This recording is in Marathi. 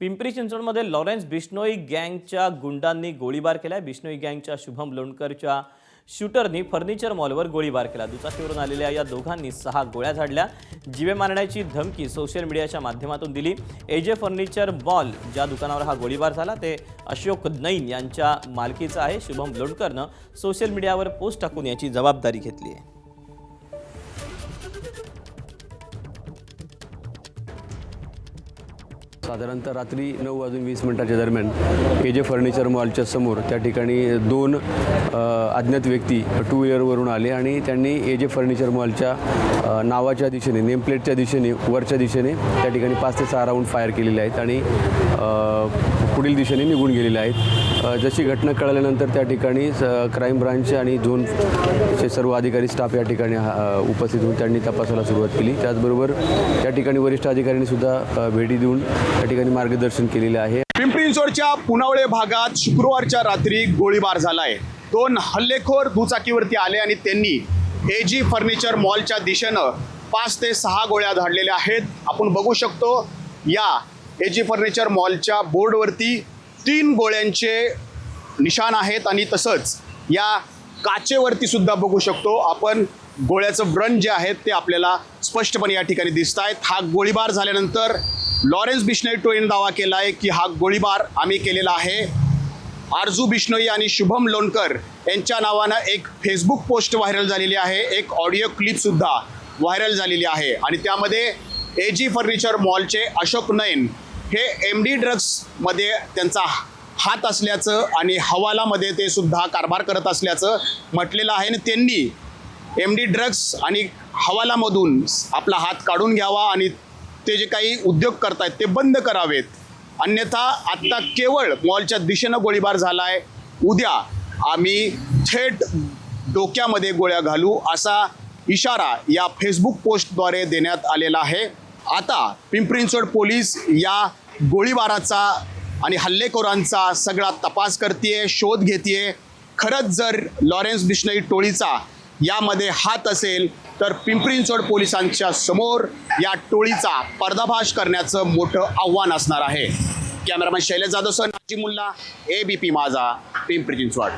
पिंपरी चिंचवडमध्ये लॉरेन्स बिश्नोई गँगच्या गुंडांनी गोळीबार केलाय। बिश्नोई गँगच्या शुभम लोणकरच्या शूटरनी फर्निचर मॉलवर गोळीबार केला। दुचाकीवरून आलेल्या या दोघांनी 6 गोळ्या झाडल्या। जीवे मारण्याची धमकी सोशल मीडियाच्या माध्यमातून दिली। एजे फर्निचर मॉल ज्या दुकानावर हा गोळीबार झाला ते अशोक नैन यांच्या मालकीचं आहे। शुभम लोणकरनं सोशल मीडियावर पोस्ट टाकून याची जबाबदारी घेतली आहे। साधारणतः रात्री 9:20 दरम्यान एजे फर्निचर मॉलच्या समोर त्या ठिकाणी 2 अज्ञात व्यक्ती 2 व्हीलरवरून आले आणि त्यांनी एजे फर्निचर मॉलच्या नावाच्या दिशेने नेमप्लेटच्या दिशेने वरच्या दिशेने त्या ठिकाणी 5 ते 6 राऊंड फायर केलेले आहेत आणि पुढील दिशेने निघून गेलेले आहेत। जशी घटना कळल्यानंतर त्या ठिकाणी क्राईम ब्रांच आणि झोनचे सर्व अधिकारी स्टाफ या ठिकाणी उपस्थित होऊन त्यांनी तपासाला सुरुवात केली। त्याचबरोबर त्या ठिकाणी वरिष्ठ अधिकाऱ्यांनी सुद्धा भेटी देऊन त्या ठिकाणी मार्गदर्शन केलेले आहे। पिंपरी चिंचवडच्या पुनावळे भागात शुक्रवारच्या रात्री गोळीबार झालाय। 2 हल्लेखोर दुचाकीवरती आले आणि त्यांनी एजी फर्निचर मॉलच्या दिशेनं 5 ते 6 गोळ्या झाडलेल्या आहेत। आपण बघू शकतो या एजी फर्निचर मॉलच्या बोर्डवरती 3 गोळ्यांचे निशाण आहेत आणि तसंच या काचेवरती सुद्धा बघू शकतो आपण गोळ्याचं ब्रन जे आहेत ते आपल्याला स्पष्टपणे या ठिकाणी दिसत आहेत। हा गोळीबार झाल्यानंतर लॉरेन्स बिश्नोई टोळीने दावा केला आहे की हा गोळीबार आम्ही केलेला आहे। आरजू बिश्नोई आणि शुभम लोणकर यांच्या नावानं एक फेसबुक पोस्ट व्हायरल झालेली आहे, एक ऑडिओ क्लिप सुद्धा व्हायरल झालेली आहे आणि त्यामध्ये एजी फर्निचर मॉलचे अशोक नैन हे MD ड्रग्समध्ये त्यांचा हात असल्याचं आणि हवालामध्ये ते सुद्धा कारभार करत असल्याचं म्हटलेलं आहे आणि त्यांनी MD ड्रग्स आणि हवालामधून आपला हात काढून घ्यावा आणि ते जे काही उद्योग करतायत ते बंद करावेत, अन्यथा आता केवळ मॉलच्या दिशेनं गोळीबार झालाय, उद्या आम्ही थेट डोक्यामध्ये गोळ्या घालू असा इशारा या फेसबुक पोस्टद्वारे देण्यात आलेला आहे। आता पिंपरी चिंचवड पोलीस या गोळीबाराचा आणि हल्लेखोरांचा सगळा तपास करतेय, शोध घेतेय। खरंच जर लॉरेन्स बिश्नोई टोळीचा यामध्ये हात असेल तर पिंपरी चिंचवड पोलिसांच्या समोर या टोळीचा पर्दाफाश करण्याचं मोठं आव्हान असणार आहे। कॅमेरामॅन शैलेश जाधवसह नाजिमुल्ला, ABP माझा, पिंपरी चिंचवड।